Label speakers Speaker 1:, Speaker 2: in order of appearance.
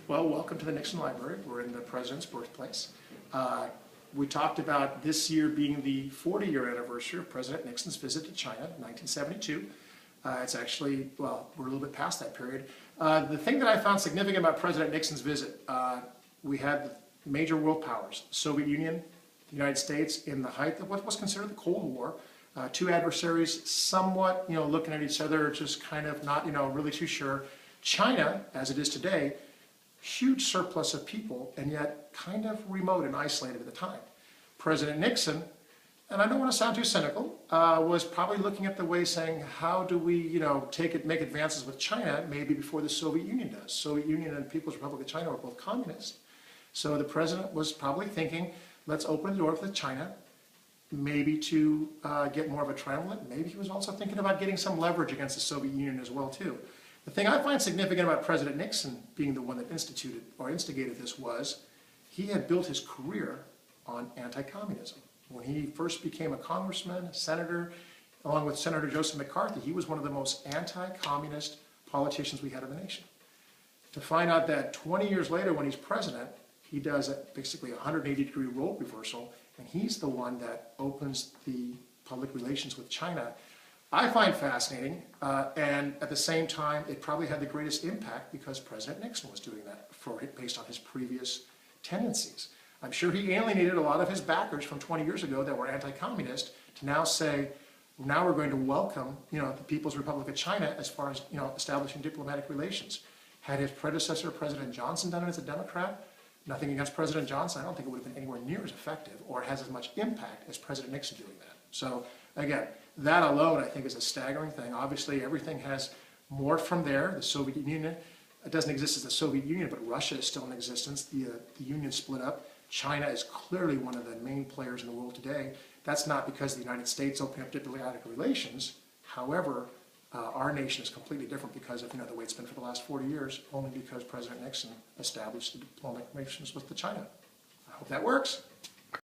Speaker 1: Well, welcome to the Nixon Library. We're in the president's birthplace. We talked about this year being the 40-year anniversary of President Nixon's visit to China in 1972. It's actually, well, we're a little bit past that period. The thing that I found significant about President Nixon's visit, we had the major world powers, the Soviet Union, the United States, in the height of what was considered the Cold War. Two adversaries somewhat, looking at each other, just kind of not, really too sure. China, as it is today, huge surplus of people, and yet kind of remote and isolated at the time. President Nixon, and I don't want to sound too cynical, was probably looking at the way saying, how do we, make advances with China, maybe before the Soviet Union does. Soviet Union and People's Republic of China were both communist. So the president was probably thinking, let's open the door for China, maybe to get more of a triumvirate. Maybe he was also thinking about getting some leverage against the Soviet Union as well, too. The thing I find significant about President Nixon being the one that instituted or instigated this was he had built his career on anti-communism. When he first became a congressman, a senator, along with Senator Joseph McCarthy, he was one of the most anti-communist politicians we had in the nation. To find out that 20 years later when he's president, he does basically a 180-degree role reversal, and he's the one that opens the public relations with China, I find fascinating, and at the same time, it probably had the greatest impact because President Nixon was doing that based on his previous tendencies. I'm sure he alienated a lot of his backers from 20 years ago that were anti-communist to now say, now we're going to welcome, the People's Republic of China as far as, establishing diplomatic relations. Had his predecessor, President Johnson, done it as a Democrat, nothing against President Johnson, I don't think it would have been anywhere near as effective or has as much impact as President Nixon doing that. So again, that alone I think is a staggering thing. Obviously everything has morphed from there. The Soviet Union, it doesn't exist as the Soviet Union, but Russia is still in existence. The Union split up. China is clearly one of the main players in the world today. That's not because the United States opened up diplomatic relations. However, our nation is completely different because of the way it's been for the last 40 years, only because President Nixon established the diplomatic relations with China. I hope that works.